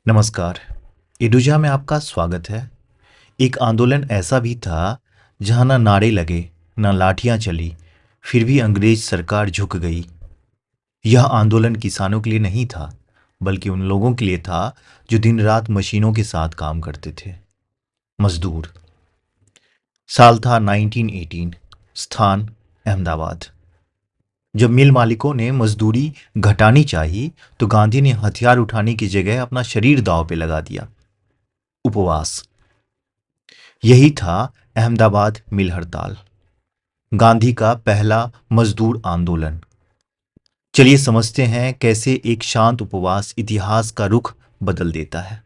नमस्कार। इडुजा में आपका स्वागत है। एक आंदोलन ऐसा भी था जहां ना नारे लगे, ना लाठियां चली, फिर भी अंग्रेज सरकार झुक गई। यह आंदोलन किसानों के लिए नहीं था, बल्कि उन लोगों के लिए था जो दिन रात मशीनों के साथ काम करते थे। मजदूर। साल था 1918। स्थान अहमदाबाद। जब मिल मालिकों ने मजदूरी घटानी चाही, तो गांधी ने हथियार उठाने की जगह अपना शरीर दांव पे लगा दिया। उपवास। यही था अहमदाबाद मिल हड़ताल, गांधी का पहला मजदूर आंदोलन। चलिए समझते हैं कैसे एक शांत उपवास इतिहास का रुख बदल देता है।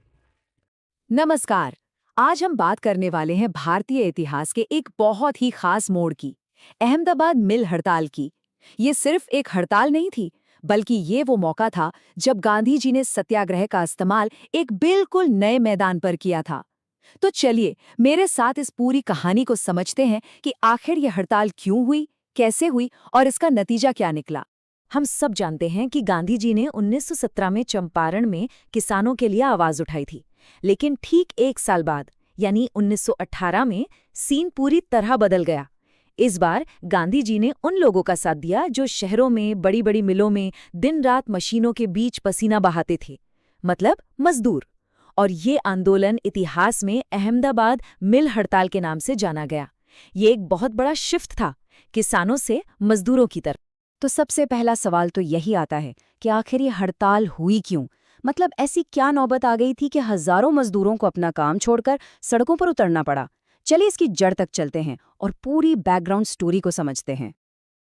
नमस्कार। आज हम बात करने वाले हैं भारतीय इतिहास के एक बहुत ही खास मोड़ की, अहमदाबाद मिल हड़ताल की। ये सिर्फ एक हड़ताल नहीं थी, बल्कि ये वो मौका था जब गांधी जी ने सत्याग्रह का इस्तेमाल एक बिल्कुल नए मैदान पर किया था। तो चलिए मेरे साथ इस पूरी कहानी को समझते हैं कि आखिर ये हड़ताल क्यों हुई, कैसे हुई और इसका नतीजा क्या निकला। हम सब जानते हैं कि गांधी जी ने 1917 में चंपारण में किसानों के लिए आवाज उठाई थी। लेकिन ठीक एक साल बाद यानी 1918 में सीन पूरी तरह बदल गया। इस बार गांधी जी ने उन लोगों का साथ दिया जो शहरों में बड़ी बड़ी मिलों में दिन रात मशीनों के बीच पसीना बहाते थे, मतलब मजदूर। और ये आंदोलन इतिहास में अहमदाबाद मिल हड़ताल के नाम से जाना गया। ये एक बहुत बड़ा शिफ्ट था, किसानों से मजदूरों की तरफ। तो सबसे पहला सवाल तो यही आता है कि आखिर ये हड़ताल हुई क्यों? मतलब ऐसी क्या नौबत आ गई थी कि हजारों मजदूरों को अपना काम छोड़कर सड़कों पर उतरना पड़ा? चलिए इसकी जड़ तक चलते हैं और पूरी बैकग्राउंड स्टोरी को समझते हैं।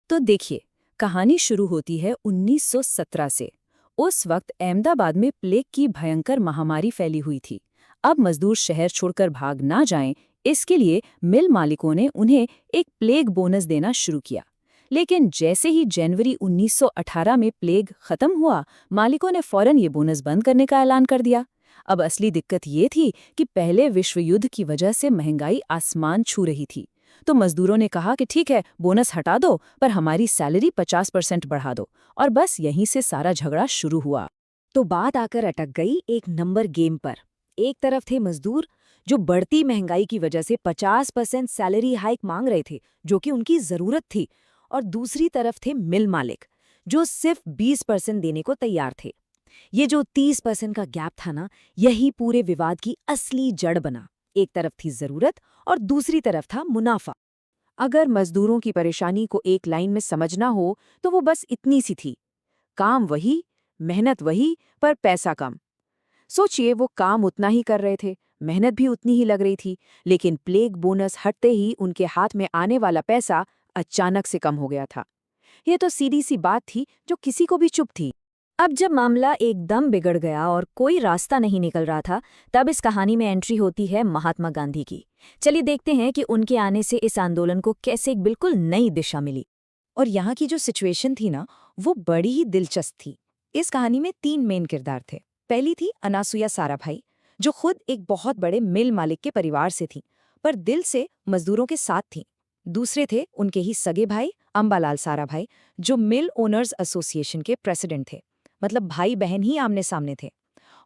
तो देखिए, कहानी शुरू होती है 1917 से। उस वक्त अहमदाबाद में प्लेग की भयंकर महामारी फैली हुई थी। अब मजदूर शहर छोड़कर भाग ना जाएं, इसके लिए मिल मालिकों ने उन्हें एक प्लेग बोनस देना शुरू किया। लेकिन जैसे ही जनवरी 1918 में प्लेग खत्म हुआ, मालिकों ने फौरन ये बोनस बंद करने का ऐलान कर दिया। अब असली दिक्कत ये थी कि पहले विश्व युद्ध की वजह से महंगाई आसमान छू रही थी। तो मजदूरों ने कहा कि ठीक है, बोनस हटा दो, पर हमारी सैलरी 50% बढ़ा दो। और बस यहीं से सारा झगड़ा शुरू हुआ। तो बात आकर अटक गई एक नंबर गेम पर। एक तरफ थे मजदूर जो बढ़ती महंगाई की वजह से 50% सैलरी हाइक मांग रहे थे, जो कि उनकी जरूरत थी। और दूसरी तरफ थे मिल मालिक, जो सिर्फ 20% देने को तैयार थे। ये जो 30% का गैप था ना, यही पूरे विवाद की असली जड़ बना। एक तरफ थी जरूरत और दूसरी तरफ था मुनाफा। अगर मजदूरों की परेशानी को एक लाइन में समझना हो तो वो बस इतनी सी थी, काम वही, मेहनत वही, पर पैसा कम। सोचिए, वो काम उतना ही कर रहे थे, मेहनत भी उतनी ही लग रही थी, लेकिन प्लेग बोनस हटते ही उनके हाथ में आने वाला पैसा अचानक से कम हो गया था। ये तो सीधी सी बात थी जो किसी को भी चुप थी। अब जब मामला एकदम बिगड़ गया और कोई रास्ता नहीं निकल रहा था, तब इस कहानी में एंट्री होती है महात्मा गांधी की। चलिए देखते हैं कि उनके आने से इस आंदोलन को कैसे एक बिल्कुल नई दिशा मिली। और यहाँ की जो सिचुएशन थी ना, वो बड़ी ही दिलचस्प थी। इस कहानी में 3 मेन किरदार थे। पहली थी अनासुया साराभाई, जो खुद एक बहुत बड़े मिल मालिक के परिवार से थी, पर दिल से मजदूरों के साथ थी। दूसरे थे उनके ही सगे भाई अंबालाल साराभाई, जो मिल ओनर्स एसोसिएशन के प्रेसिडेंट थे, मतलब भाई बहन ही आमने सामने थे।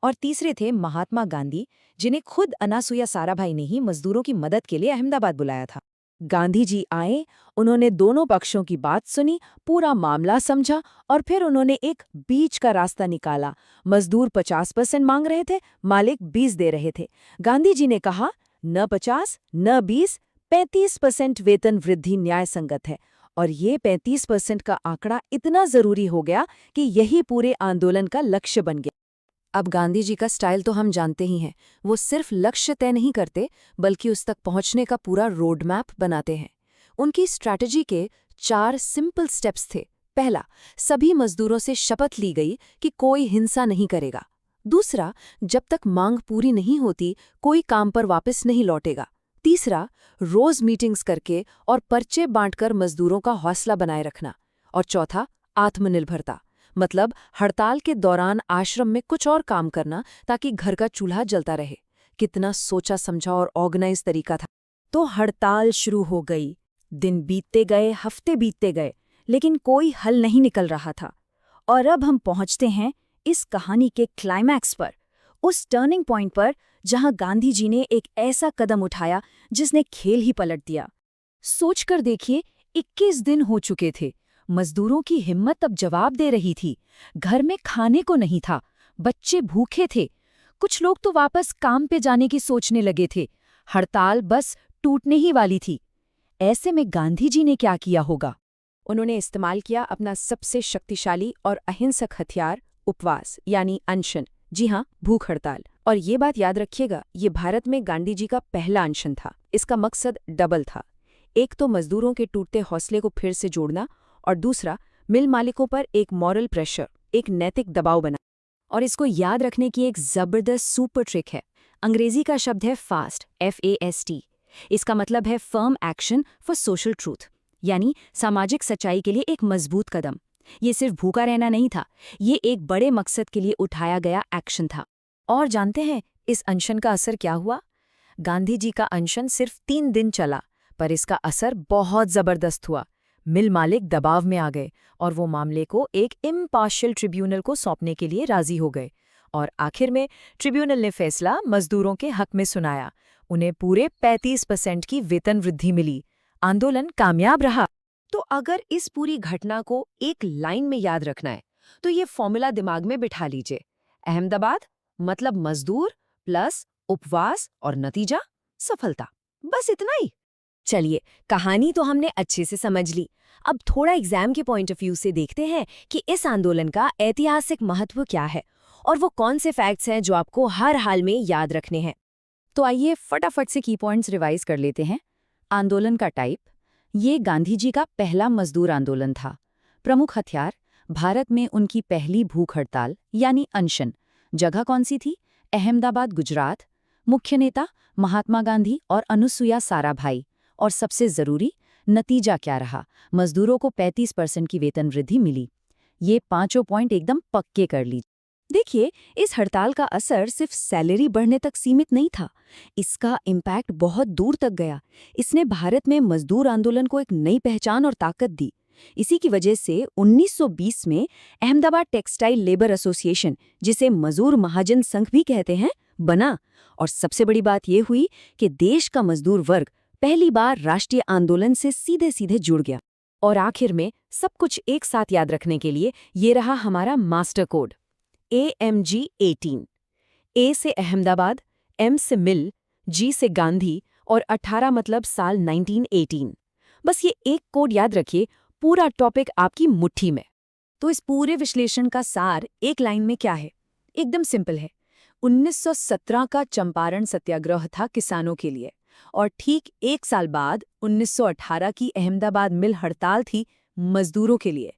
और तीसरे थे महात्मा गांधी, जिन्हें खुद अनासुया साराभाई ने ही मजदूरों की मदद के लिए अहमदाबाद बुलाया था। गांधी जी आए, उन्होंने दोनों पक्षों की बात सुनी, पूरा मामला समझा और फिर उन्होंने एक बीच का रास्ता निकाला। मजदूर 50% मांग रहे थे, मालिक 20 दे रहे थे। गांधी जी ने कहा, न 50 न 20, 35% वेतन वृद्धि न्याय संगत है। और ये 35% का आंकड़ा इतना जरूरी हो गया कि यही पूरे आंदोलन का लक्ष्य बन गया। अब गांधी जी का स्टाइल तो हम जानते ही हैं। वो सिर्फ लक्ष्य तय नहीं करते, बल्कि उस तक पहुंचने का पूरा रोड मैप बनाते हैं। उनकी स्ट्रैटेजी के 4 सिंपल स्टेप्स थे। पहला, सभी मजदूरों से शपथ ली गई कि कोई हिंसा नहीं करेगा। दूसरा, जब तक मांग पूरी नहीं होती, कोई काम पर वापस नहीं लौटेगा। तीसरा, रोज मीटिंग्स करके और पर्चे बांटकर मजदूरों का हौसला बनाए रखना। और चौथा, आत्मनिर्भरता, मतलब हड़ताल के दौरान आश्रम में कुछ और काम करना ताकि घर का चूल्हा जलता रहे। कितना सोचा समझा और ऑर्गेनाइज तरीका था। तो हड़ताल शुरू हो गई। दिन बीतते गए, हफ्ते बीतते गए, लेकिन कोई हल नहीं निकल रहा था। और अब हम पहुंचते हैं इस कहानी के क्लाइमैक्स पर, उस टर्निंग पॉइंट पर जहां गांधी जी ने एक ऐसा कदम उठाया जिसने खेल ही पलट दिया। सोचकर देखिए, 21 दिन हो चुके थे। मजदूरों की हिम्मत अब जवाब दे रही थी। घर में खाने को नहीं था, बच्चे भूखे थे, कुछ लोग तो वापस काम पे जाने की सोचने लगे थे। हड़ताल बस टूटने ही वाली थी। ऐसे में गांधी जी ने क्या किया होगा? उन्होंने इस्तेमाल किया अपना सबसे शक्तिशाली और अहिंसक हथियार, उपवास यानी अनशन। जी हाँ, भूख हड़ताल। और ये बात याद रखिएगा, ये भारत में गांधी जी का पहला अनशन था। इसका मकसद डबल था। एक तो मजदूरों के टूटते हौसले को फिर से जोड़ना, और दूसरा मिल मालिकों पर एक मॉरल प्रेशर, एक नैतिक दबाव बना। और इसको याद रखने की एक जबरदस्त सुपर ट्रिक है। अंग्रेजी का शब्द है फास्ट, FAST। इसका मतलब है firm action for social truth, यानी सामाजिक सच्चाई के लिए एक मजबूत कदम। ये सिर्फ भूखा रहना नहीं था, ये एक बड़े मकसद के लिए उठाया गया एक्शन था। और जानते हैं इस अनशन का असर क्या हुआ? गांधी जी का अनशन सिर्फ 3 दिन चला, पर इसका असर बहुत जबरदस्त हुआ। मिल मालिक दबाव में आ गए और वो मामले को एक इम्पार्शियल ट्रिब्यूनल को सौंपने के लिए राजी हो गए। और आखिर में ट्रिब्यूनल ने फैसला मजदूरों के हक में सुनाया। उन्हें पूरे 35% की वेतन वृद्धि मिली। आंदोलन कामयाब रहा। तो अगर इस पूरी घटना को एक लाइन में याद रखना है तो ये फॉर्मूला दिमाग में बिठा लीजिए। अहमदाबाद मतलब मजदूर प्लस उपवास और नतीजा सफलता। बस इतना ही। चलिए, कहानी तो हमने अच्छे से समझ ली। अब थोड़ा एग्जाम के पॉइंट ऑफ व्यू से देखते हैं कि इस आंदोलन का ऐतिहासिक महत्व क्या है और वो कौन से फैक्ट्स हैं जो आपको हर हाल में याद रखने हैं। तो आइए फटाफट से की पॉइंट्स रिवाइज कर लेते हैं। आंदोलन का टाइप, ये गांधी जी का पहला मजदूर आंदोलन था। प्रमुख हथियार, भारत में उनकी पहली भूख हड़ताल यानी अनशन। जगह कौन सी थी? अहमदाबाद, गुजरात। मुख्य नेता महात्मा गांधी और अनुसुईया साराभाई। और सबसे जरूरी, नतीजा क्या रहा? मजदूरों को 35% की वेतन वृद्धि मिली। ये 5 पॉइंट एकदम पक्के कर लीजिए। देखिए, इस हड़ताल का असर सिर्फ सैलरी बढ़ने तक सीमित नहीं था। इसका इम्पैक्ट बहुत दूर तक गया। इसने भारत में मजदूर आंदोलन को एक नई पहचान और ताकत दी। इसी की वजह से 1920 में अहमदाबाद टेक्सटाइल लेबर एसोसिएशन, जिसे मजदूर महाजन संघ भी कहते हैं, बना। और सबसे बड़ी बात यह हुई कि देश का मजदूर वर्ग पहली बार राष्ट्रीय आंदोलन से सीधे सीधे जुड़ गया। और आखिर में सब कुछ एक साथ याद रखने के लिए ये रहा हमारा मास्टर कोड, AMG 18। A से अहमदाबाद, M से मिल, G से गांधी और 18 मतलब साल 1918। बस ये एक कोड याद रखिए, पूरा टॉपिक आपकी मुट्ठी में। तो इस पूरे विश्लेषण का सार एक लाइन में क्या है? एकदम सिंपल है। 1917 का चंपारण सत्याग्रह था किसानों के लिए, और ठीक 1 साल बाद 1918 की अहमदाबाद मिल हड़ताल थी मजदूरों के लिए।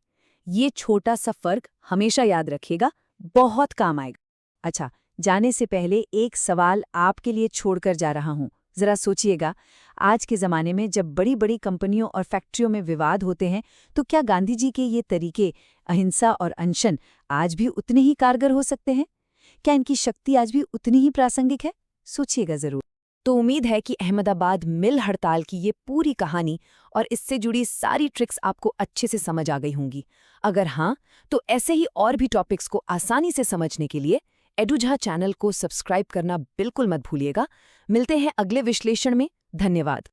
ये छोटा सा फर्क हमेशा याद रखिएगा, बहुत काम आएगा। अच्छा, जाने से पहले एक सवाल आपके लिए छोड़कर जा रहा हूँ। जरा सोचिएगा, आज के ज़माने में जब बड़ी बड़ी कंपनियों और फैक्ट्रियों में विवाद होते हैं, तो क्या गांधी जी के ये तरीके, अहिंसा और अनशन, आज भी उतने ही कारगर हो सकते हैं? क्या इनकी शक्ति आज भी उतनी ही प्रासंगिक है? सोचिएगा ज़रूर। तो उम्मीद है कि अहमदाबाद मिल हड़ताल की ये पूरी कहानी और इससे जुड़ी सारी ट्रिक्स आपको अच्छे से समझ आ गई होंगी। अगर हाँ, तो ऐसे ही और भी टॉपिक्स को आसानी से समझने के लिए एडुझा चैनल को सब्सक्राइब करना बिल्कुल मत भूलिएगा। मिलते हैं अगले विश्लेषण में। धन्यवाद।